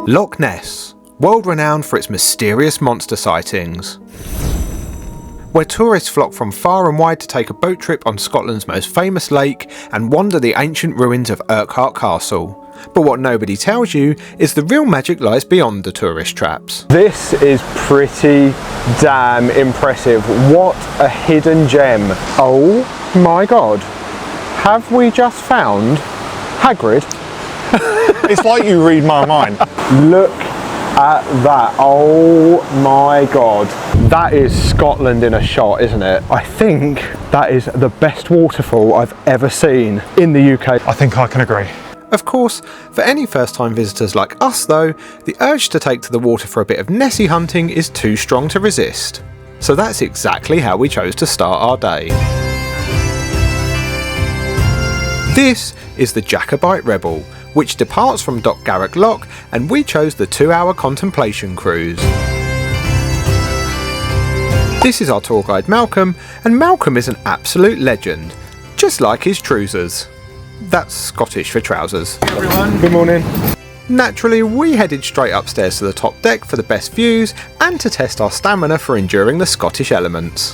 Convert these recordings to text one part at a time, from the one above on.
Loch Ness, world renowned for its mysterious monster sightings. Where tourists flock from far and wide to take a boat trip on Scotland's most famous lake and wander the ancient ruins of Urquhart Castle. But what nobody tells you is the real magic lies beyond the tourist traps. This is pretty damn impressive. What a hidden gem. Oh my god. Have we just found Hagrid? It's like you read my mind. Look at that. Oh my god. That is Scotland in a shot, isn't it? I think that is the best waterfall I've ever seen in the UK. I think I can agree. Of course, for any first-time visitors like us though, the urge to take to the water for a bit of Nessie hunting is too strong to resist. So that's exactly how we chose to start our day. This is the Jacobite Rebel, which departs from Drumnadrochit Loch, and we chose the 2-hour contemplation cruise. This is our tour guide Malcolm, and Malcolm is an absolute legend, just like his trousers. That's Scottish for trousers. Hey everyone. Good morning. Naturally, we headed straight upstairs to the top deck for the best views and to test our stamina for enduring the Scottish elements.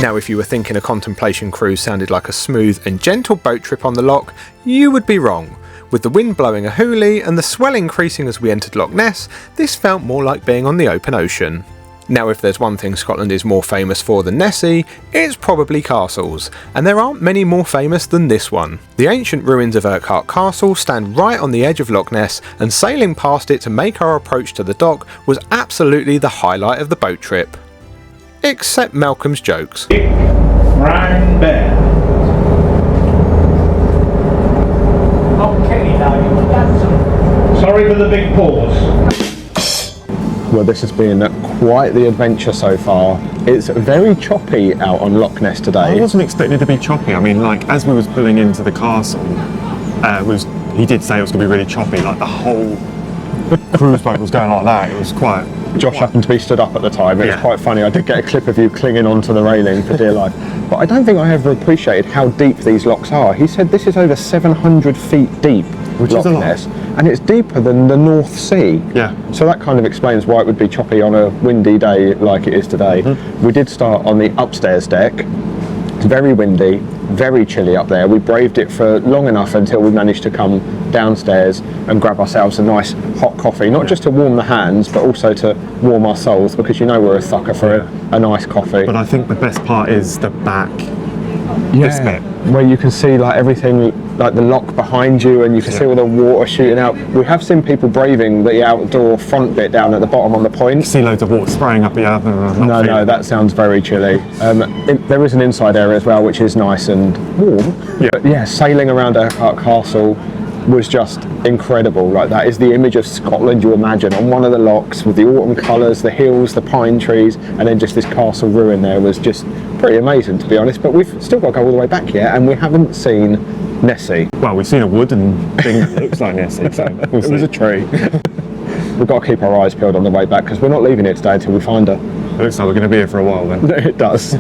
Now, if you were thinking a contemplation cruise sounded like a smooth and gentle boat trip on the loch, you would be wrong. With the wind blowing a hoolie and the swell increasing as we entered Loch Ness, this felt more like being on the open ocean. Now, if there's one thing Scotland is more famous for than Nessie, it's probably castles, and there aren't many more famous than this one. The ancient ruins of Urquhart Castle stand right on the edge of Loch Ness, and sailing past it to make our approach to the dock was absolutely the highlight of the boat trip. Except Malcolm's jokes. Brown bear. Okay, now you got some. Sorry for the big pause. Well, this has been quite the adventure so far. It's very choppy out on Loch Ness today. I wasn't expecting it to be choppy. I mean, like, as we was pulling into the castle, he did say it was going to be really choppy, like the whole cruise boat was going like that. It was quite... Josh happened to be stood up at the time. It was quite funny. I did get a clip of you clinging onto the railing for dear life. But I don't think I ever appreciated how deep these lochs are. He said this is over 700 feet deep, which Loch is a lot. Ness, and it's deeper than the North Sea. Yeah. So that kind of explains why it would be choppy on a windy day like it is today. Mm-hmm. We did start on the upstairs deck. It's very windy, very chilly up there. We braved it for long enough until we managed to come downstairs and grab ourselves a nice hot coffee, not just to warm the hands, but also to warm our souls, because you know we're a sucker for a nice coffee. But I think the best part is the back. This bit. Where you can see like everything, like the loch behind you, and you can see all the water shooting out. We have seen people braving the outdoor front bit down at the bottom on the point. See loads of water spraying up here. No, that sounds very chilly. There is an inside area as well, which is nice and warm. Yeah. But yeah, sailing around Urquhart Castle was just incredible. Like, that is the image of Scotland you imagine on one of the lochs, with the autumn colours, the hills, the pine trees, and then just this castle ruin there was just pretty amazing, to be honest. But we've still got to go all the way back yet, and we haven't seen Nessie. Well, we've seen a wooden thing that looks like Nessie, so we'll It was a tree. We've got to keep our eyes peeled on the way back, because we're not leaving it today until we find her. It looks like we're going to be here for a while then. It does.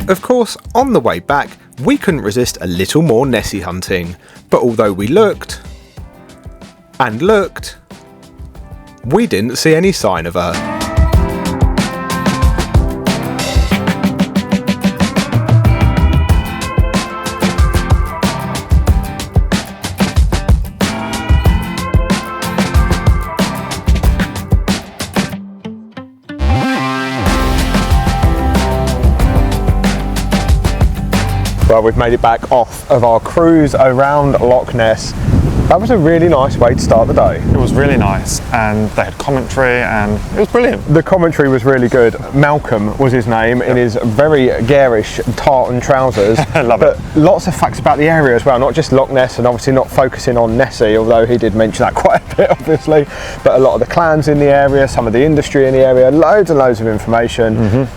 Of course, on the way back, we couldn't resist a little more Nessie hunting, but although we looked, and looked, we didn't see any sign of her. Well, we've made it back off of our cruise around Loch Ness. That was a really nice way to start the day. It was really nice, and they had commentary, and it was brilliant. The commentary was really good. Malcolm was his name, in his very garish tartan trousers. Love but it. Lots of facts about the area as well, not just Loch Ness, and obviously not focusing on Nessie, although he did mention that quite a bit, obviously. But a lot of the clans in the area, some of the industry in the area, loads and loads of information.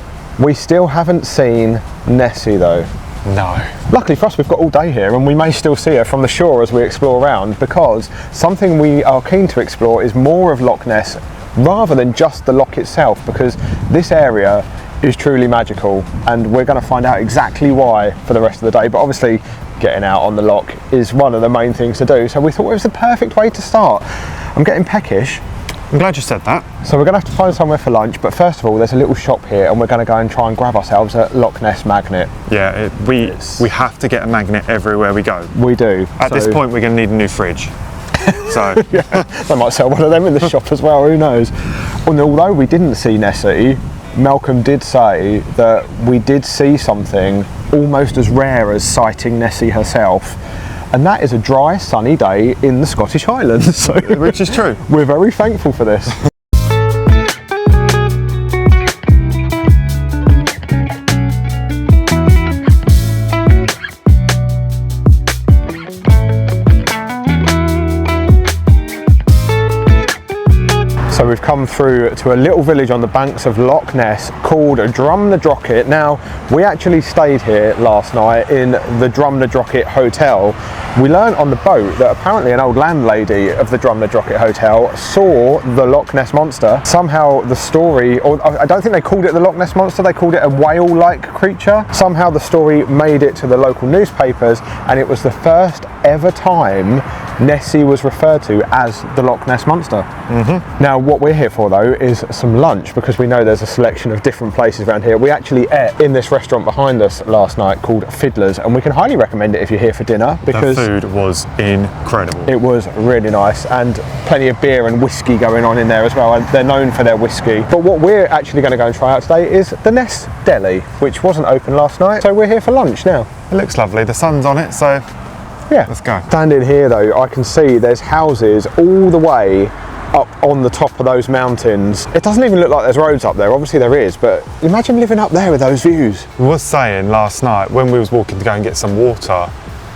We still haven't seen Nessie though. No. Luckily for us, we've got all day here, and we may still see her from the shore as we explore around, because something we are keen to explore is more of Loch Ness rather than just the loch itself, because this area is truly magical, and we're going to find out exactly why for the rest of the day. But obviously getting out on the loch is one of the main things to do, so we thought it was the perfect way to start. I'm getting peckish. I'm glad you said that. So we're going to have to find somewhere for lunch, but first of all there's a little shop here, and we're going to go and try and grab ourselves a Loch Ness magnet. Yeah, we have to get a magnet everywhere we go. We do. At this point we're going to need a new fridge. So yeah, they might sell one of them in the shop as well, who knows. And although we didn't see Nessie, Malcolm did say that we did see something almost as rare as sighting Nessie herself. And that is a dry, sunny day in the Scottish Highlands. So which is true. We're very thankful for this. So we've come through to a little village on the banks of Loch Ness called Drumnadrochit. Now, we actually stayed here last night in the Drumnadrochit Hotel. We learned on the boat that apparently an old landlady of the Drumnadrochit Hotel saw the Loch Ness Monster. Somehow the story, or I don't think they called it the Loch Ness Monster, they called it a whale-like creature. Somehow the story made it to the local newspapers, and it was the first ever time Nessie was referred to as the Loch Ness Monster. Now what we're here for though is some lunch, because we know there's a selection of different places around here. We actually ate in this restaurant behind us last night called Fiddler's, and we can highly recommend it if you're here for dinner, because the food was incredible. It was really nice, and plenty of beer and whiskey going on in there as well, and they're known for their whiskey. But what we're actually going to go and try out today is the Ness Deli, which wasn't open last night, so we're here for lunch now. It looks lovely, the sun's on it, so yeah, let's go. Standing here though, I can see there's houses all the way up on the top of those mountains. It doesn't even look like there's roads up there. Obviously there is, but imagine living up there with those views. We was saying last night when we was walking to go and get some water,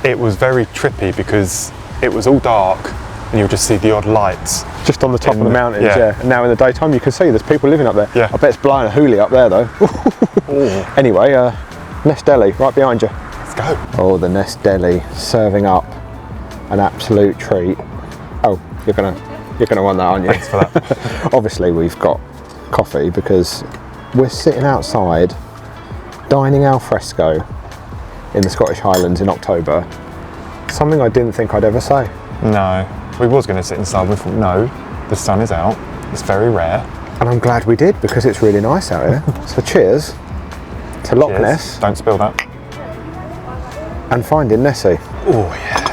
it was very trippy because it was all dark and you'll just see the odd lights. Just on the top of the mountains, yeah. And now in the daytime you can see there's people living up there. Yeah. I bet it's blowing a hoolie up there though. Anyway, Ness Deli, right behind you. Let's go. Oh, the Ness Deli, serving up an absolute treat. Oh, you're gonna want that, aren't you? Thanks for that. Obviously we've got coffee because we're sitting outside dining al fresco in the Scottish Highlands in October. Something I didn't think I'd ever say. No, we was going to sit inside. We thought, no, the sun is out. It's very rare. And I'm glad we did, because it's really nice out here. So cheers to Loch Ness. Don't spill that. And finding Nessie. Oh yeah.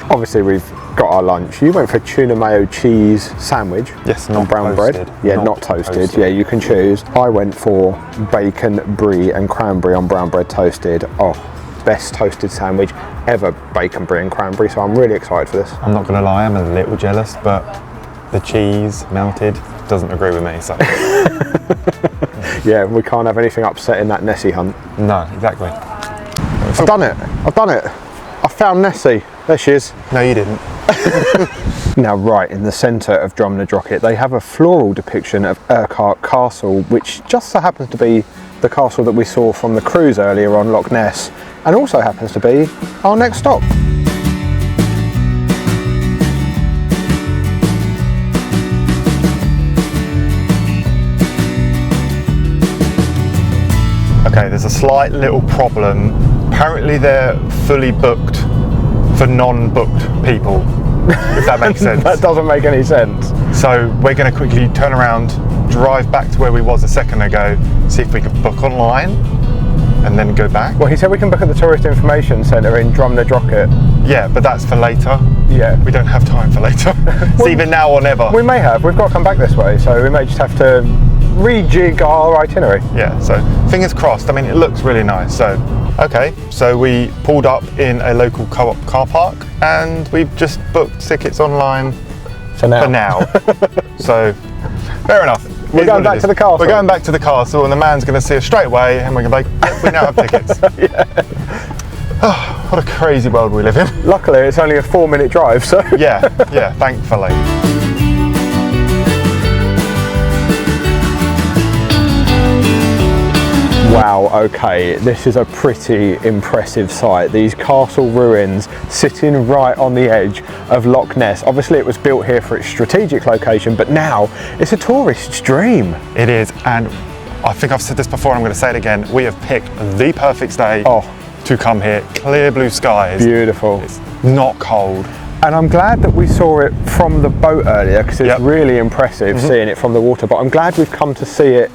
Obviously we've got our lunch. You went for tuna mayo cheese sandwich. Yes, on not brown toasted. bread. Yeah, not toasted. Yeah, you can choose. I went for bacon, brie and cranberry on brown bread toasted. Oh, best toasted sandwich ever, bacon, brie and cranberry. So I'm really excited for this. I'm not going to lie, I'm a little jealous, but the cheese melted doesn't agree with me. So yeah, we can't have anything upsetting that Nessie hunt. no, exactly. I've done it. I've done it. I found Nessie. There she is. No, you didn't. Now, right in the centre of Drumnadrochit, they have a floral depiction of Urquhart Castle, which just so happens to be the castle that we saw from the cruise earlier on Loch Ness, and also happens to be our next stop. Okay, there's a slight little problem. Apparently they're fully booked for non-booked people, if that makes sense. That doesn't make any sense. So we're going to quickly turn around, drive back to where we was a second ago, see if we can book online, and then go back. Well, he said we can book at the Tourist Information Centre in Drumnadrochit. Yeah, but that's for later. Yeah. We don't have time for later. It's either now or never. We may have. We've got to come back this way, so we may just have to rejig our itinerary. Yeah, so fingers crossed. I mean, it looks really nice. So, okay, so we pulled up in a local co-op car park and we've just booked tickets online For now. So, fair enough. We're going back to the castle. We're going back to the castle and the man's going to see us straight away and we're going to be like, we now have tickets. Oh, what a crazy world we live in. Luckily, it's only a 4-minute drive, so. Yeah, thankfully. Wow, okay, this is a pretty impressive sight. These castle ruins sitting right on the edge of Loch Ness. Obviously it was built here for its strategic location, but now it's a tourist's dream. It is, and I think I've said this before and I'm going to say it again. We have picked the perfect day to come here. Clear blue skies. Beautiful. It's not cold. And I'm glad that we saw it from the boat earlier because it's really impressive seeing it from the water, but I'm glad we've come to see it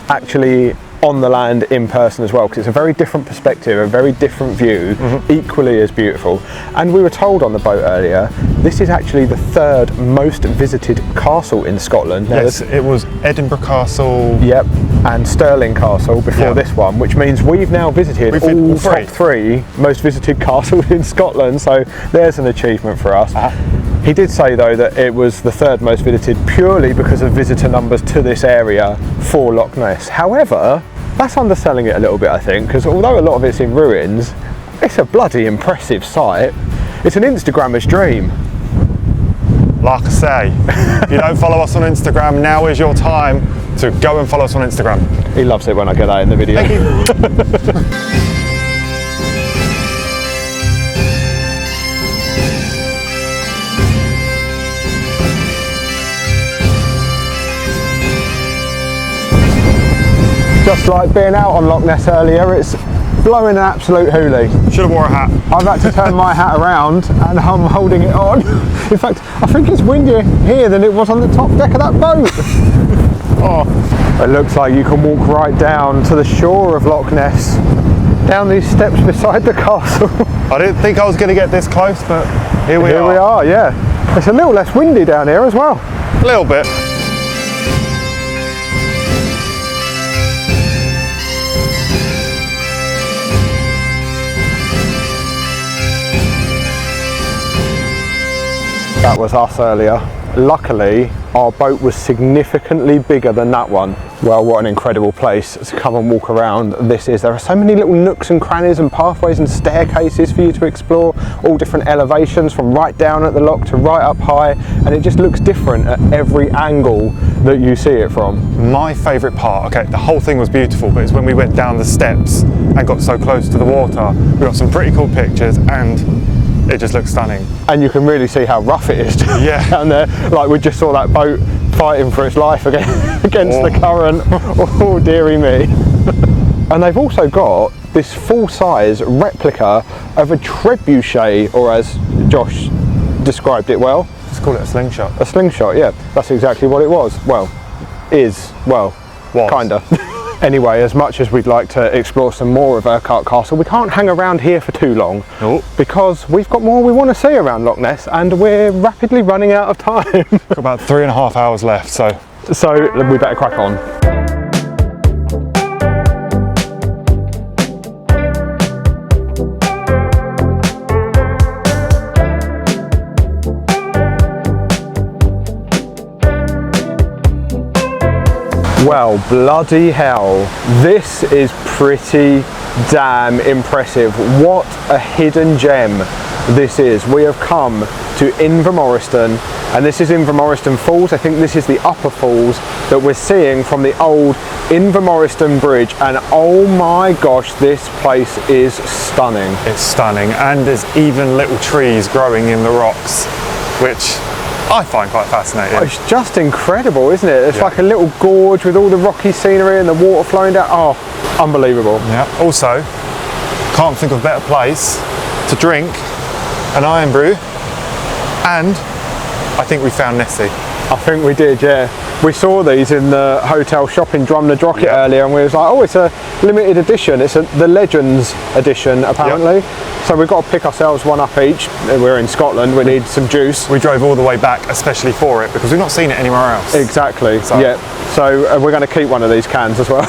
actually on the land in person as well, because it's a very different perspective, a very different view, equally as beautiful. And we were told on the boat earlier, this is actually the 3rd most visited castle in Scotland. Now, Yes, it was Edinburgh Castle. Yep, and Stirling Castle before this one, which means we've now visited all top 3 most visited castles in Scotland, so there's an achievement for us. He did say though that it was the 3rd most visited purely because of visitor numbers to this area for Loch Ness. However, that's underselling it a little bit, I think, because although a lot of it's in ruins, it's a bloody impressive sight. It's an Instagrammer's dream. Like I say, if you don't follow us on Instagram, now is your time to go and follow us on Instagram. He loves it when I get that in the video. Thank you. Just like being out on Loch Ness earlier, it's blowing an absolute hoolie. Should have wore a hat. I've had to turn my hat around and I'm holding it on. In fact, I think it's windier here than it was on the top deck of that boat. It looks like you can walk right down to the shore of Loch Ness, down these steps beside the castle. I didn't think I was going to get this close, but here we are. Here we are, yeah. It's a little less windy down here as well. A little bit. That was us earlier. Luckily, our boat was significantly bigger than that one. Well, what an incredible place to come and walk around this is. There are so many little nooks and crannies and pathways and staircases for you to explore, all different elevations from right down at the loch to right up high, and it just looks different at every angle that you see it from. My favourite part, okay, the whole thing was beautiful, but it's when we went down the steps and got so close to the water. We got some pretty cool pictures and it just looks stunning. And you can really see how rough it is down there. Like we just saw that boat fighting for its life against the current. Oh, dearie me. And they've also got this full-size replica of a trebuchet, or as Josh described it well. Let's call it a slingshot. A slingshot, yeah. That's exactly what it was. Well, kinda. Anyway, as much as we'd like to explore some more of Urquhart Castle, we can't hang around here for too long because we've got more we want to see around Loch Ness and we're rapidly running out of time. Got about 3.5 hours left, so we better crack on. Well, bloody hell, this is pretty damn impressive. What a hidden gem this is. We have come to Invermoriston, and this is Invermoriston Falls. I think this is the upper falls that we're seeing from the old Invermoriston Bridge, and oh my gosh, this place is stunning. It's stunning, and there's even little trees growing in the rocks, which I find quite fascinating. It's just incredible, isn't it? It's like a little gorge with all the rocky scenery and the water flowing down. Oh, unbelievable. Yeah. Also, can't think of a better place to drink an iron brew, and I think we found Nessie. I think we did, yeah. We saw these in the hotel shop in Drumnadrochit earlier, and we was like, oh, it's a limited edition. It's the Legends edition, apparently. So we've got to pick ourselves one up each. We're in Scotland, we need some juice. We drove all the way back especially for it because we've not seen it anywhere else. Exactly, yeah. So we're going to keep one of these cans as well.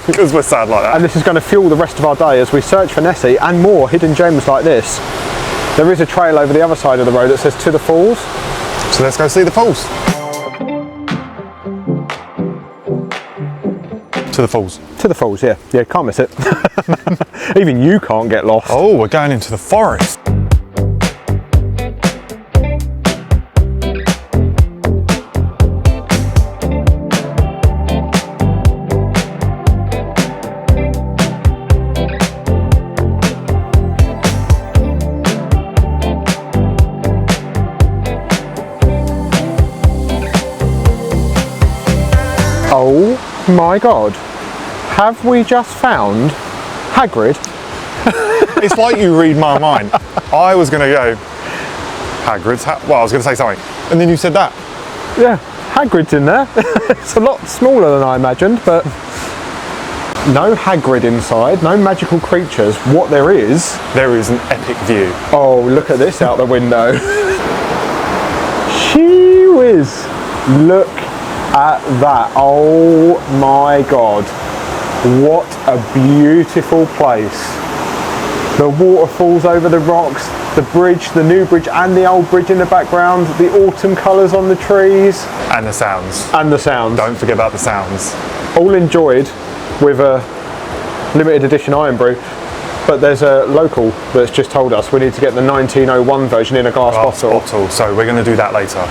Because we're sad like that. And this is going to fuel the rest of our day as we search for Nessie and more hidden gems like this. There is a trail over the other side of the road that says to the falls. So let's go see the falls. To the falls. To the falls, yeah. Yeah, can't miss it. Even you can't get lost. Oh, we're going into the forest. Oh my God. Have we just found Hagrid? It's like you read my mind. I was going to go, Hagrid's, well, I was going to say something. And then you said that. Yeah, Hagrid's in there. It's a lot smaller than I imagined, but no Hagrid inside, no magical creatures. What there is an epic view. Oh, look at this out the window. She whiz. Look at that. Oh my God. What a beautiful place. The waterfalls over the rocks, the bridge, the new bridge and the old bridge in the background, the autumn colours on the trees. And the sounds. And the sounds. Don't forget about the sounds. All enjoyed with a limited edition iron brew, but there's a local that's just told us we need to get the 1901 version in a glass bottle. So we're going to do that later.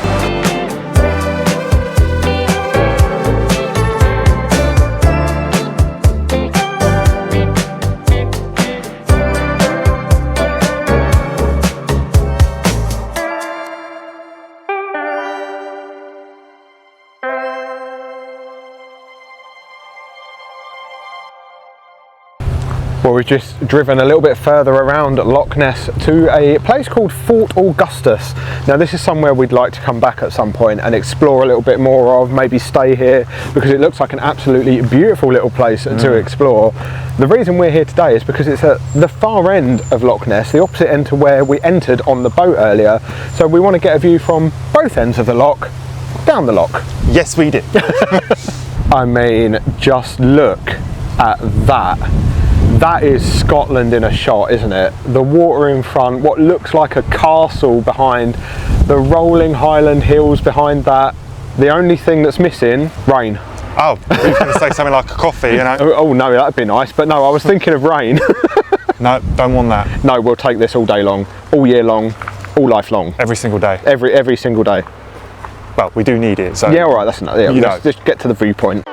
Well, we've just driven a little bit further around Loch Ness to a place called Fort Augustus. Now this is somewhere we'd like to come back at some point and explore a little bit more of, maybe stay here because it looks like an absolutely beautiful little place to explore. The reason we're here today is because it's at the far end of Loch Ness, the opposite end to where we entered on the boat earlier. So we want to get a view from both ends of the loch, down the loch. Yes, we did. I mean, just look at that. That is Scotland in a shot, isn't it? The water in front, what looks like a castle behind, the rolling Highland hills behind that. The only thing that's missing, rain. Oh, I was going to say something like a coffee, you know? Oh no, that'd be nice, but no, I was thinking of rain. No, don't want that. No, we'll take this all day long, all year long, all life long. Every single day. Every single day. Well, we do need it, so. Yeah, all right, that's enough. Yeah, you let's just get to the viewpoint.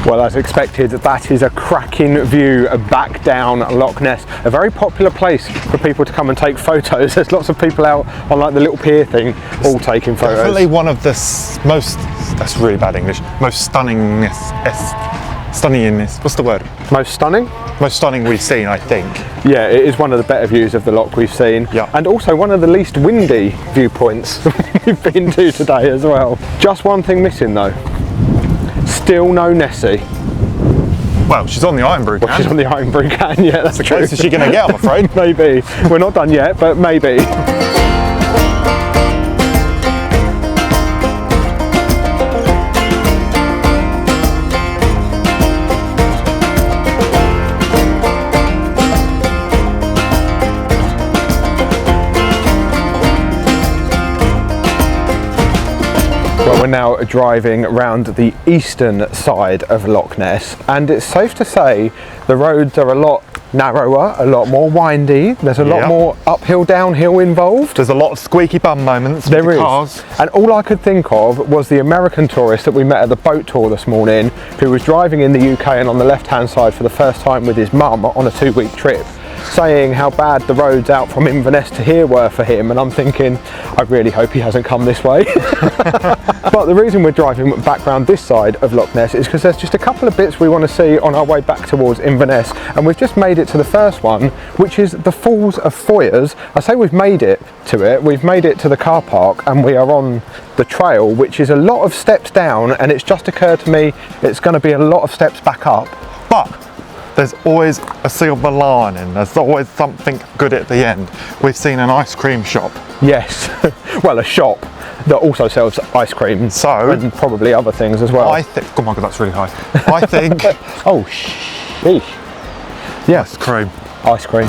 Well, as expected, that is a cracking view back down Loch Ness. A very popular place for people to come and take photos. There's lots of people out on like the little pier thing, all taking photos. Definitely one of the most, that's really bad English, most stunningness, what's the word? Most stunning? Most stunning we've seen, I think. Yeah, it is one of the better views of the loch we've seen. Yeah. And also one of the least windy viewpoints we've been to today as well. Just one thing missing though. Still no Nessie. Well, she's on the iron brew can. Well, she's on the iron brew can, yeah, that's the true. closest she's going to get, I'm afraid. Maybe. We're not done yet, but maybe. We're now driving around the eastern side of Loch Ness, and it's safe to say the roads are a lot narrower, a lot more windy. There's a lot more uphill, downhill involved. There's a lot of squeaky bum moments with the cars. And all I could think of was the American tourist that we met at the boat tour this morning, who was driving in the UK and on the left-hand side for the first time with his mum on a 2-week trip. saying how bad the roads out from Inverness to here were for him, and I'm thinking, I really hope he hasn't come this way. But the reason we're driving back round this side of Loch Ness is because there's just a couple of bits we want to see on our way back towards Inverness, and we've just made it to the first one, which is the Falls of Foyers. I say we've made it to it, we've made it to the car park, and we are on the trail, which is a lot of steps down, and it's just occurred to me it's going to be a lot of steps back up. But there's always a silver lining, there's always something good at the end. We've seen an ice cream shop. Yes, well, a shop that also sells ice cream, So, and probably other things as well. I think, oh my god, that's really high. I think, Oh, sheesh. Yes, cream. ice cream.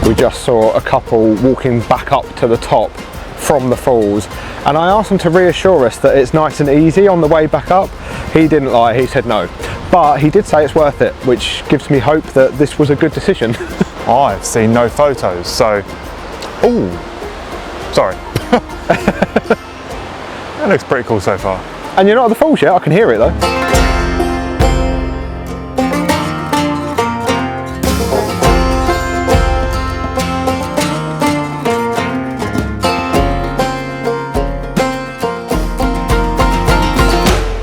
We just saw a couple walking back up to the top from the falls, and I asked him to reassure us that it's nice and easy on the way back up. He didn't lie, he said no. But he did say it's worth it, which gives me hope that this was a good decision. I've seen no photos, so, ooh, sorry. That looks pretty cool so far. And you're not at the falls yet, I can hear it though.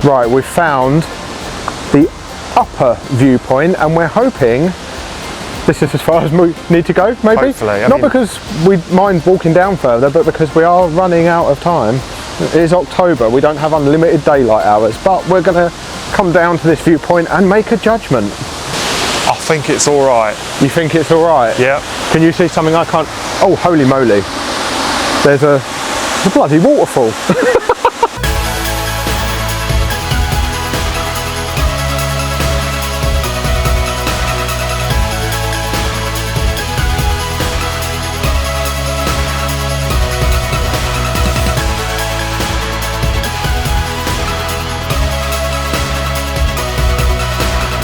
Right, we've found the upper viewpoint, and we're hoping this is as far as we need to go, maybe? Hopefully, Not because we mind walking down further, but because we are running out of time. It is October, we don't have unlimited daylight hours, but we're going to come down to this viewpoint and make a judgment. I think it's all right. You think it's all right? Yeah. Can you see something I can't? Oh, holy moly. There's a bloody waterfall.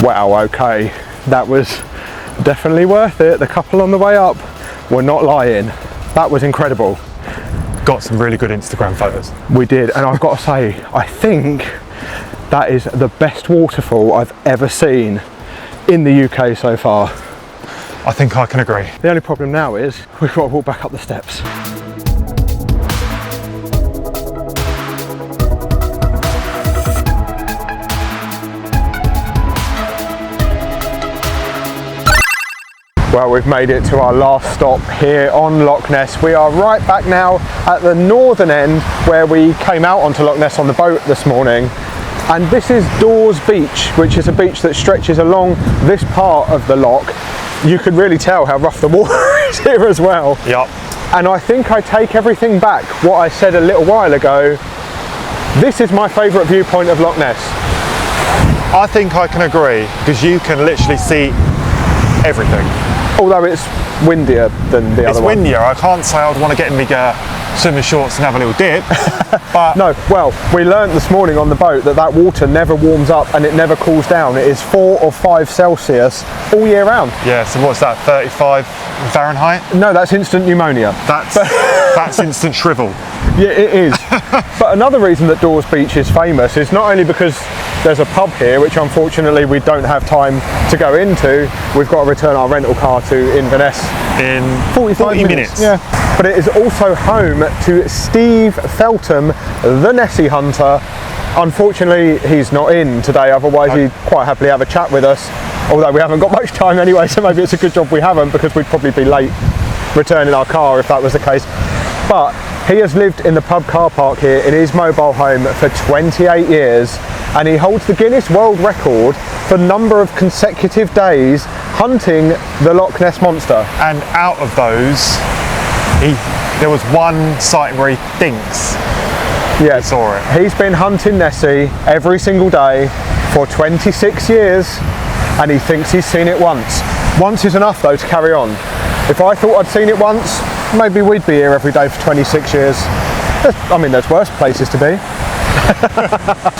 Wow, okay, that was definitely worth it. The couple on the way up were not lying. That was incredible. Got some really good Instagram photos. We did, and I've got to say, I think that is the best waterfall I've ever seen in the UK so far. I think I can agree. The only problem now is we've got to walk back up the steps. Well, we've made it to our last stop here on Loch Ness. We are right back now at the northern end where we came out onto Loch Ness on the boat this morning. And this is Dores Beach, which is a beach that stretches along this part of the loch. You can really tell how rough the water is here as well. Yep. And I think I take everything back what I said a little while ago. This is my favourite viewpoint of Loch Ness. I think I can agree, because you can literally see everything. Although it's windier than the other one. It's windier. I can't say I'd want to get in my swimming shorts and have a little dip, but No, well, we learnt this morning on the boat that water never warms up and it never cools down. It is 4 or 5 Celsius all year round. yeah. So what's that? 35 Fahrenheit? No, that's instant pneumonia. That's instant shrivel. Yeah, it is. But another reason that Dores Beach is famous is not only because there's a pub here, which unfortunately we don't have time to go into. We've got to return our rental car to Inverness In 40 minutes. Yeah. But it is also home to Steve Feltham, the Nessie hunter. Unfortunately, he's not in today, otherwise he'd quite happily have a chat with us. Although we haven't got much time anyway, so maybe it's a good job we haven't, because we'd probably be late returning our car if that was the case. But he has lived in the pub car park here in his mobile home for 28 years, and he holds the Guinness World Record for number of consecutive days hunting the Loch Ness Monster. And out of those, there was one sighting where he thinks Yeah, he saw it. He's been hunting Nessie every single day for 26 years, and he thinks he's seen it once. Once is enough though to carry on. If I thought I'd seen it once, maybe we'd be here every day for 26 years. I mean, there's worse places to be.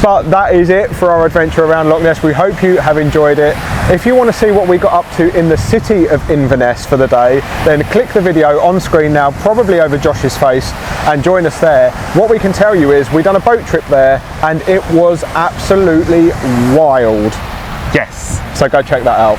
But that is it for our adventure around Loch Ness. We hope you have enjoyed it. If you want to see what we got up to in the city of Inverness for the day, then click the video on screen now, probably over Josh's face, and join us there. What we can tell you is we've done a boat trip there and it was absolutely wild. Yes. So go check that out.